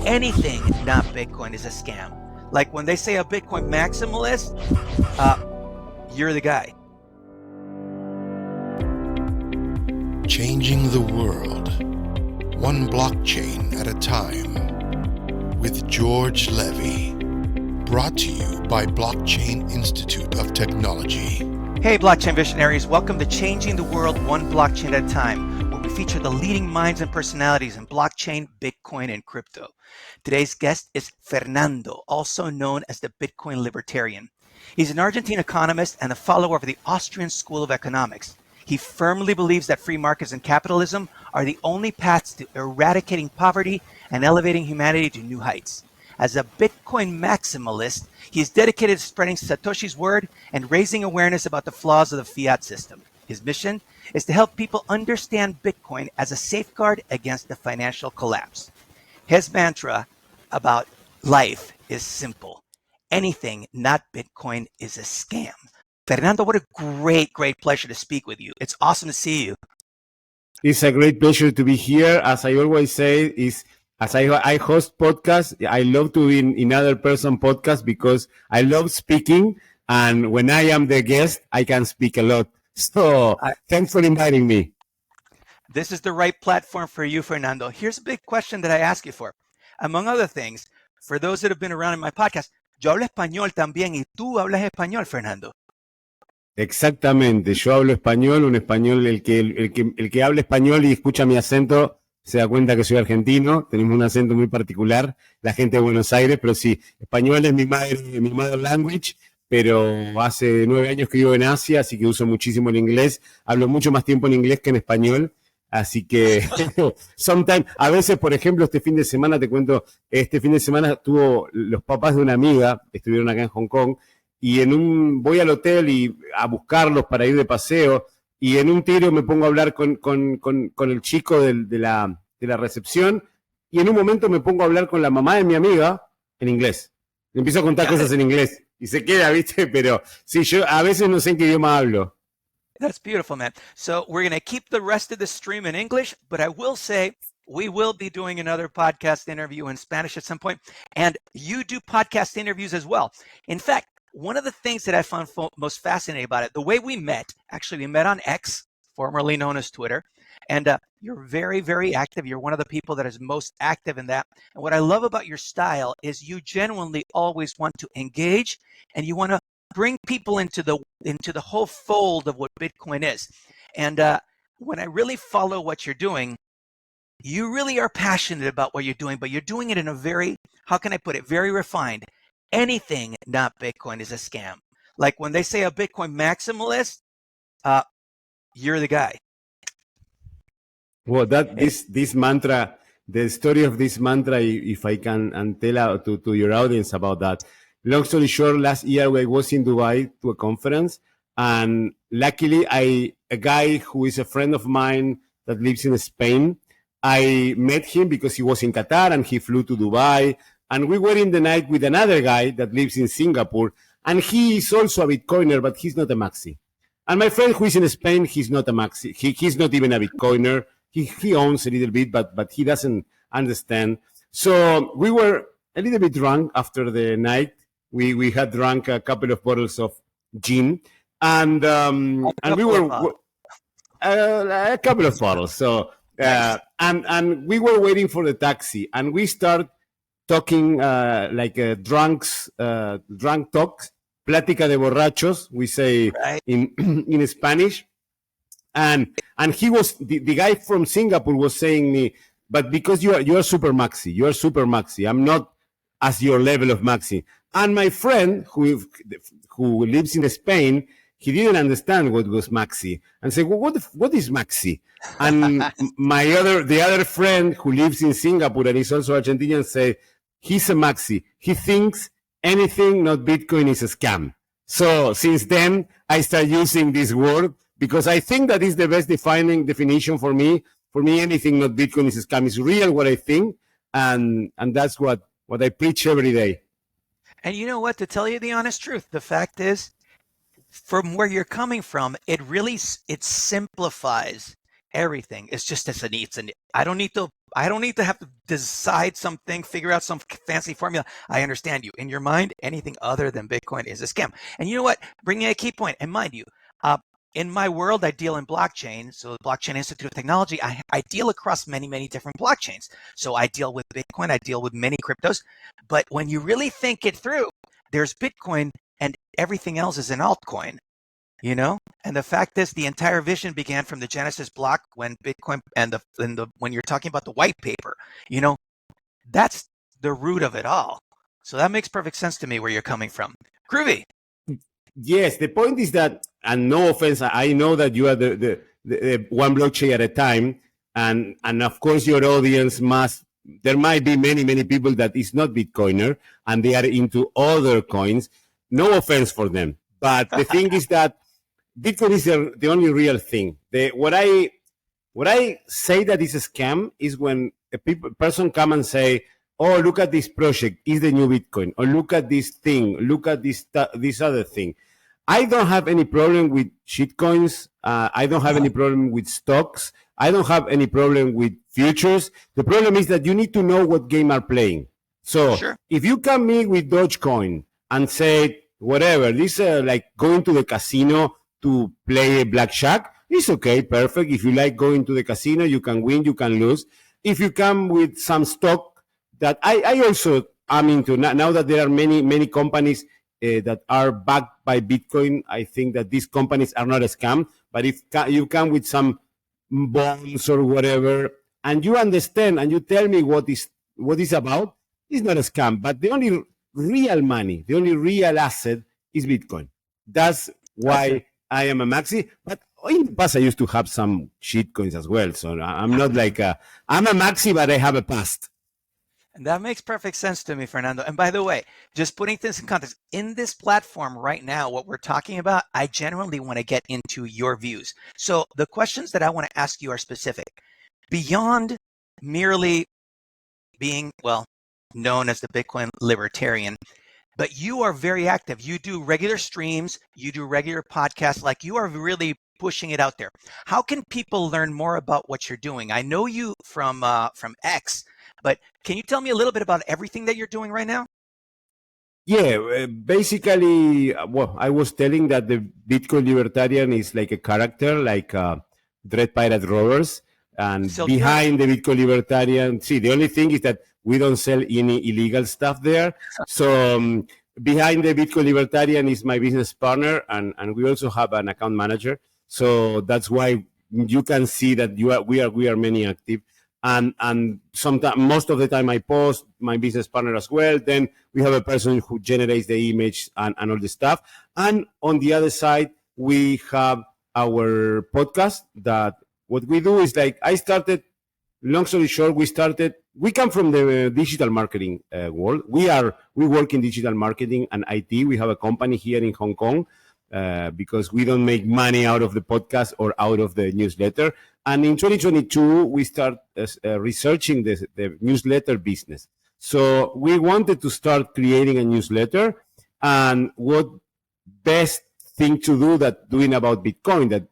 anything not Bitcoin is a scam. Like when they say a Bitcoin maximalist, you're the guy. Changing the world, one blockchain at a time, with George Levy. Brought to you by Blockchain Institute of Technology. Hey, blockchain visionaries, welcome to Changing the World One Blockchain at a Time, where we feature the leading minds and personalities in blockchain, Bitcoin, and crypto. Today's guest is Fernando, also known as the Bitcoin Libertarian. He's an Argentine economist and a follower of the Austrian School of Economics. He firmly believes that free markets and capitalism are the only paths to eradicating poverty and elevating humanity to new heights. As a Bitcoin maximalist, he is dedicated to spreading Satoshi's word and raising awareness about the flaws of the fiat system. His mission is to help people understand Bitcoin as a safeguard against the financial collapse. His mantra about life is simple. Anything not Bitcoin is a scam. Fernando, what a great pleasure to speak with you. It's awesome to see you. It's a great pleasure to be here. As I always say, as I host podcasts, I love to be in other person podcasts because I love speaking. And when I am the guest, I can speak a lot. So thanks for inviting me. This is the right platform for you, Fernando. Here's a big question that I ask you for. Among other things, for those that have been around in my podcast, yo hablo español también y tú hablas español, Fernando. Exactamente. Yo hablo español, un español, el que habla español y escucha mi acento se da cuenta que soy argentino, tenemos un acento muy particular, la gente de Buenos Aires, pero sí, español es mi mother language, pero hace 9 años que vivo en Asia, así que uso muchísimo el inglés, hablo mucho más tiempo en inglés que en español, así que a veces, por ejemplo, este fin de semana, te cuento, este fin de semana estuvo los papás de una amiga, estuvieron acá en Hong Kong, y voy al hotel y a buscarlos para ir de paseo, y en un tiro me pongo a hablar con el chico de la recepción, y en un momento me pongo a hablar con la mamá de mi amiga en inglés. Le empiezo a contar cosas en inglés, y se queda, ¿viste? Pero sí, yo a veces no sé en qué idioma hablo. That's beautiful, man. So we're going to keep the rest of the stream in English, but I will say we will be doing another podcast interview in Spanish at some point, and you do podcast interviews as well. In fact, one of the things that I found most fascinating about it, the way we met, actually we met on X, formerly known as Twitter, and you're very active. You're one of the people that is most active in that. And what I love about your style is you genuinely always want to engage and you want to bring people into the whole fold of what Bitcoin is. And when I really follow what you're doing, you really are passionate about what you're doing, but you're doing it in a very, how can I put it, very refined. Anything not Bitcoin is a scam. Like when they say a Bitcoin maximalist, you're the guy. Well, this mantra, the story of this mantra, if I can tell to your audience about that. Long story short, last year I was in Dubai to a conference, and luckily a guy who is a friend of mine that lives in Spain, I met him because he was in Qatar and he flew to Dubai. And we were in the night with another guy that lives in Singapore, and he is also a Bitcoiner, but he's not a maxi. And my friend who is in Spain, he's not a maxi. He's not even a Bitcoiner. He owns a little bit, but he doesn't understand. So we were a little bit drunk after the night. We had drunk a couple of bottles of gin, and we were a couple of bottles. So and we were waiting for the taxi, and we start talking like drunk talks, plática de borrachos, we say in Spanish. And he was the guy from Singapore was saying me, but because you're super maxi, I'm not as your level of maxi. And my friend who lives in Spain, he didn't understand what was maxi and said, well, what is maxi? And the other friend who lives in Singapore and is also Argentinian say, he's a maxi. He thinks anything not Bitcoin is a scam. So since then, I start using this word because I think that is the best definition for me. For me, anything not Bitcoin is a scam. It's real what I think, and that's what I preach every day. And you know what? To tell you the honest truth, the fact is, from where you're coming from, it simplifies everything is just as it needs. And I don't need to have to decide something, figure out some fancy formula. I understand you. In your mind, anything other than Bitcoin is a scam. And you know what? Bringing a key point, and mind you, in my world, I deal in blockchain. So the Blockchain Institute of Technology, I deal across many, many different blockchains. So I deal with Bitcoin, I deal with many cryptos. But when you really think it through, there's Bitcoin and everything else is an altcoin. And the fact is, the entire vision began from the Genesis block when Bitcoin and when you're talking about the white paper, that's the root of it all. So that makes perfect sense to me where you're coming from. Groovy. Yes, the point is that, and no offense, I know that you are the one blockchain at a time, and of course your audience there might be many people that is not Bitcoiner and they are into other coins. No offense for them, but the thing is that Bitcoin is the only real thing. What I say that is a scam is when a person come and say, "Oh, look at this project, is the new Bitcoin," or "Look at this thing, look at this other thing." I don't have any problem with shitcoins. I don't have any problem with stocks. I don't have any problem with futures. The problem is that you need to know what game are playing. So Sure. If you come in with Dogecoin and say whatever, this like going to the casino to play blackjack, it's okay, perfect. If you like going to the casino, you can win, you can lose. If you come with some stock that I also am into, now that there are many companies that are backed by Bitcoin, I think that these companies are not a scam. But if you come with some bonds or whatever, and you understand and you tell me what is about, it's not a scam. But the only real money, the only real asset is Bitcoin. That's why I am a maxi. But in the past, I used to have some shitcoins as well. So I'm not like I'm a maxi, but I have a past. And that makes perfect sense to me, Fernando. And by the way, just putting this in context, in this platform right now, what we're talking about, I genuinely want to get into your views. So the questions that I want to ask you are specific. Beyond merely being, known as the Bitcoin Libertarian, but you are very active. You do regular streams, you do regular podcasts, like you are really pushing it out there. How can people learn more about what you're doing? I know you from X, but can you tell me a little bit about everything that you're doing right now? Yeah, basically, I was telling that the Bitcoin Libertarian is like a character, like Dread Pirate Robbers. And behind the Bitcoin Libertarian, the only thing is that we don't sell any illegal stuff there. So behind the Bitcoin Libertarian is my business partner, and we also have an account manager. So that's why you can see that we are many active. And sometimes, most of the time, I post, my business partner as well. Then we have a person who generates the image and all the stuff. And on the other side, we have our podcast. That what we do is, like, I started. Long story short, we come from the digital marketing world. We work in digital marketing and IT. We have a company here in Hong Kong. Because we don't make money out of the podcast or out of the newsletter. And in 2022, we start researching the newsletter business. So we wanted to start creating a newsletter. And what best thing to do than doing about Bitcoin, that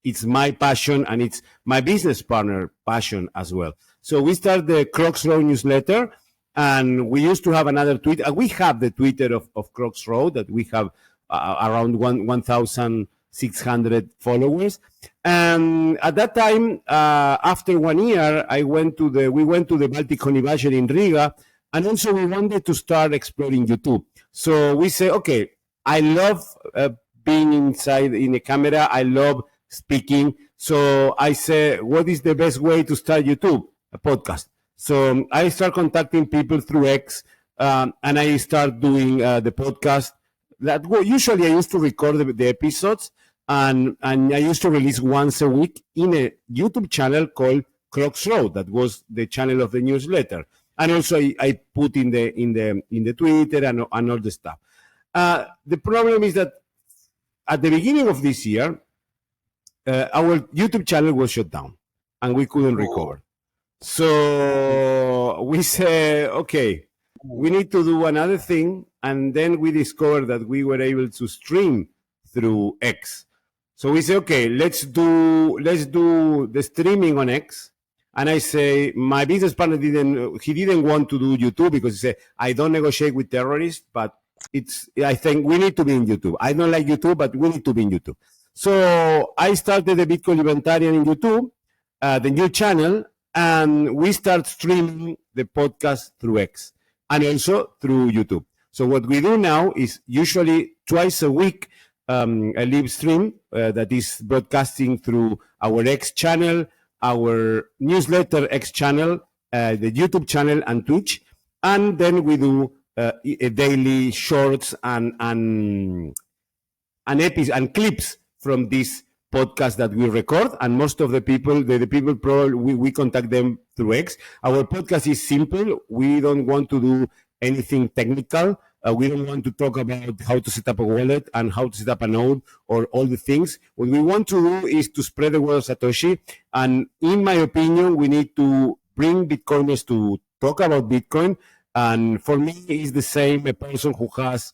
it's my passion and it's my business partner passion as well. So we start the Crossroad newsletter, and we used to have another tweet. We have the Twitter of Crossroad that we have around 1,600 followers. And at that time, after 1 year, we went to the Baltic Honey Badger in Riga, and also we wanted to start exploring YouTube. So we say, okay, I love being inside in a camera. I love speaking. So I say, what is the best way to start YouTube? A podcast. So I start contacting people through X, and I start doing the podcast. Usually I used to record the episodes, and I used to release once a week in a YouTube channel called Crossroad. That was the channel of the newsletter, and also I put in the Twitter and all the stuff. The problem is that at the beginning of this year, our YouTube channel was shut down, and we couldn't recover. So we said, okay, we need to do another thing. And then we discovered that we were able to stream through X. So we say, okay, let's do the streaming on X. And I say, my business partner didn't want to do YouTube because he said, I don't negotiate with terrorists, but I think we need to be in YouTube. I don't like YouTube, but we need to be in YouTube. So I started the Bitcoin Libertarian in YouTube, the new channel, and we start streaming the podcast through X and also through YouTube. So what we do now is usually twice a week, a live stream that is broadcasting through our X channel, our newsletter X channel, the YouTube channel, and Twitch. And then we do a daily shorts and clips from this podcast that we record. And most of the people, the people probably we contact them through X. Our podcast is simple. We don't want to do anything technical. We don't want to talk about how to set up a wallet and how to set up a node or all the things. What we want to do is to spread the word of Satoshi. And in my opinion, we need to bring Bitcoiners to talk about Bitcoin. And for me, it's the same a person who has,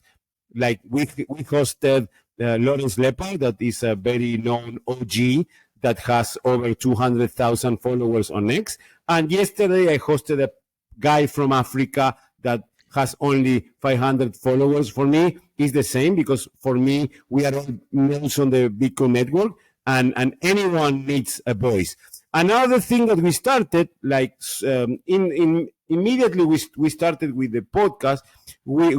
like we hosted Lawrence Lepard, that is a very known OG that has over 200,000 followers on X. And yesterday I hosted a guy from Africa that has only 500 followers. For me, it's the same because for me, we are all members on the Bitcoin network and anyone needs a voice. Another thing that we started, like immediately we started with the podcast. We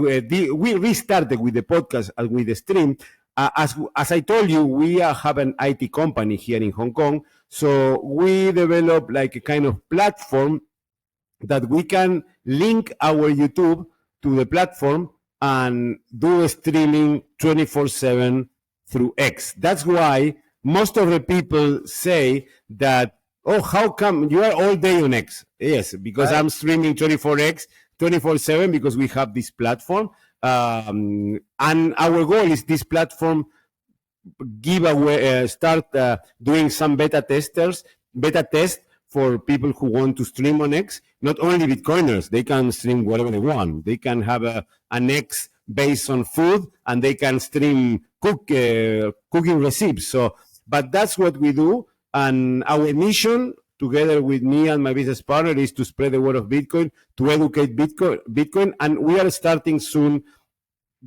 restarted with the podcast and with the stream. As I told you, we have an IT company here in Hong Kong. So we developed like a kind of platform that we can link our YouTube to the platform and do a streaming 24/7 through X. That's why most of the people say that, oh, how come you are all day on X? Yes, because right. I'm streaming 24/7 because we have this platform. And our goal is this platform start doing some beta test for people who want to stream on X. Not only Bitcoiners, they can stream whatever they want. They can have an X based on food, and they can stream cooking recipes. So, but that's what we do. And our mission, together with me and my business partner, is to spread the word of Bitcoin, to educate Bitcoin. And we are starting soon.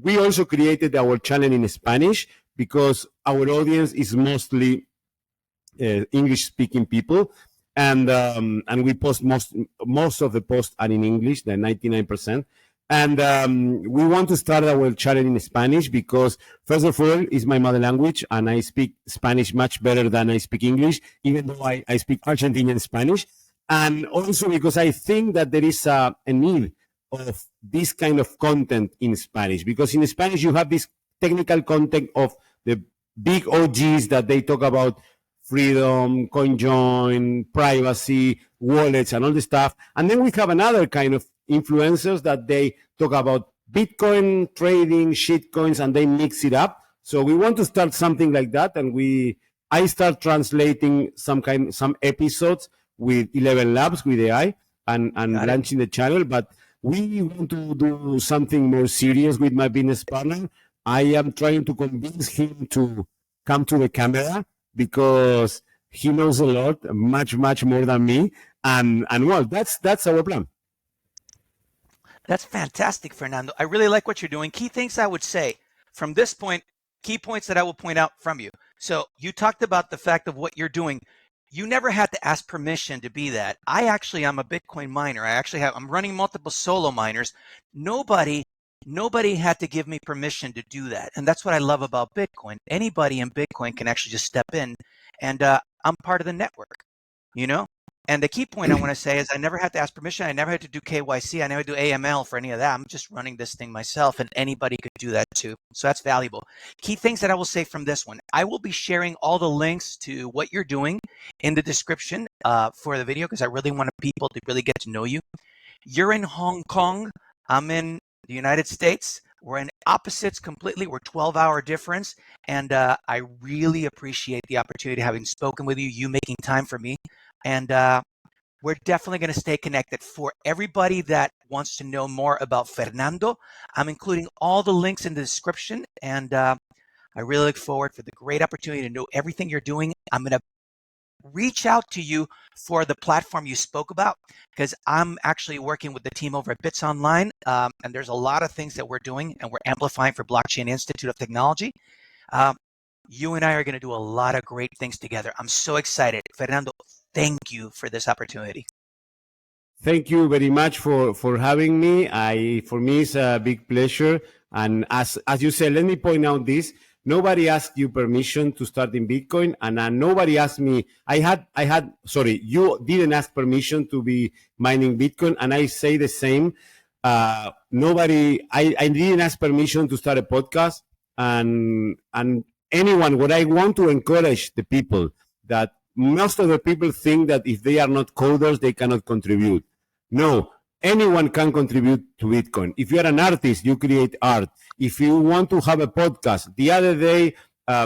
We also created our channel in Spanish because our audience is mostly English-speaking people. And we post most of the posts are in English, the 99%. And we want to start our channel in Spanish because, first of all, it's my mother language, and I speak Spanish much better than I speak English, even though I speak Argentinian Spanish. And also because I think that there is a need of this kind of content in Spanish, because in Spanish you have this technical content of the big OGs that they talk about freedom, CoinJoin, privacy, wallets, and all this stuff. And then we have another kind of influencers that they talk about Bitcoin, trading, shitcoins, and they mix it up. So we want to start something like that. And I start translating some episodes with 11 Labs with AI and launching the channel. But we want to do something more serious with my business partner. I am trying to convince him to come to the camera, because he knows a lot, much more than me, and well, that's our plan. That's fantastic, Fernando. I really like what you're doing. Key things I would say from this point, key points that I will point out from you. So you talked about the fact of what you're doing. You never had to ask permission to be that. I actually am a Bitcoin miner. I'm running multiple solo miners. Nobody had to give me permission to do that. And that's what I love about Bitcoin. Anybody in Bitcoin can actually just step in, and I'm part of the network, you know? And the key point I want to say is I never had to ask permission. I never had to do KYC. I never do AML for any of that. I'm just running this thing myself, and anybody could do that too. So that's valuable. Key things that I will say from this one. I will be sharing all the links to what you're doing in the description for the video, because I really want people to really get to know you. You're in Hong Kong. I'm in the United States. We're in opposites completely. We're 12-hour difference. And I really appreciate the opportunity having spoken with you, you making time for me. And we're definitely going to stay connected. For everybody that wants to know more about Fernando, I'm including all the links in the description. And I really look forward for the great opportunity to know everything you're doing. I'm going to reach out to you for the platform you spoke about, because I'm actually working with the team over at Bits Online, and there's a lot of things that we're doing and we're amplifying for Blockchain Institute of Technology. You and I are going to do a lot of great things together. I'm so excited. Fernando, thank you for this opportunity. Thank you very much for having me. For me, it's a big pleasure. And as you said, let me point out this. Nobody asked you permission to start in Bitcoin, and nobody asked me. You didn't ask permission to be mining Bitcoin, and I say the same. I didn't ask permission to start a podcast, and anyone. What I want to encourage the people that most of the people think that if they are not coders, they cannot contribute. No, anyone can contribute to Bitcoin. If you're an artist, you create art. If you want to have a podcast, the other day,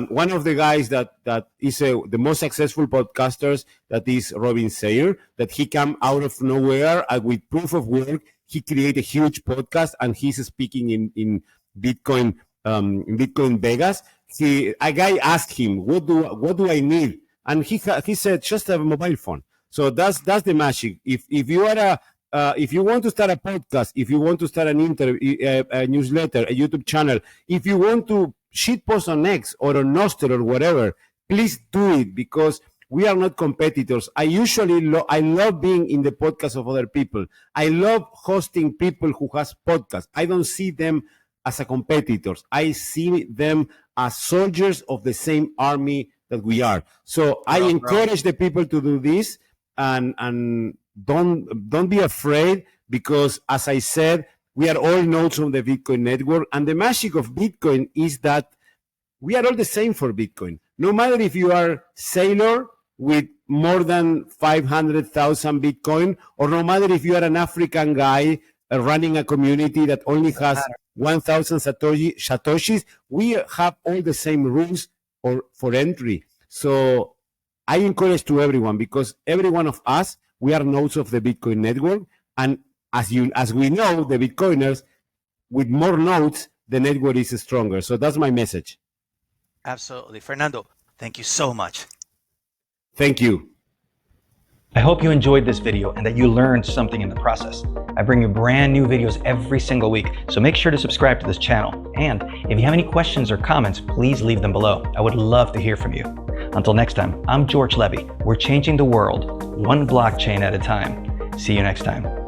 one of the guys that is the most successful podcasters, that is Robin Sayer, that he came out of nowhere with proof of work. He created a huge podcast, and he's speaking in Bitcoin, in Bitcoin Vegas. A guy asked him, "What do I need?" And he said, "Just a mobile phone." So that's the magic. If you are if you want to start a podcast, if you want to start an interview, a newsletter, a YouTube channel, if you want to shitpost on X or on Nostr or whatever, please do it, because we are not competitors. I love being in the podcast of other people. I love hosting people who has podcasts. I don't see them as a competitors. I see them as soldiers of the same army that we are. So I encourage the people to do this, and don't be afraid, because as I said, we are all nodes on the Bitcoin network, and the magic of Bitcoin is that we are all the same for Bitcoin. No matter if you are sailor with more than 500,000 Bitcoin, or no matter if you are an African guy running a community that only has 1,000 Satoshis, we have all the same rules for entry. So I encourage to everyone, because every one of us, we are nodes of the Bitcoin network. And as we know, the Bitcoiners, with more nodes, the network is stronger. So that's my message. Absolutely. Fernando, thank you so much. Thank you. I hope you enjoyed this video and that you learned something in the process. I bring you brand new videos every single week, so make sure to subscribe to this channel. And if you have any questions or comments, please leave them below. I would love to hear from you. Until next time, I'm George Levy. We're changing the world one blockchain at a time. See you next time.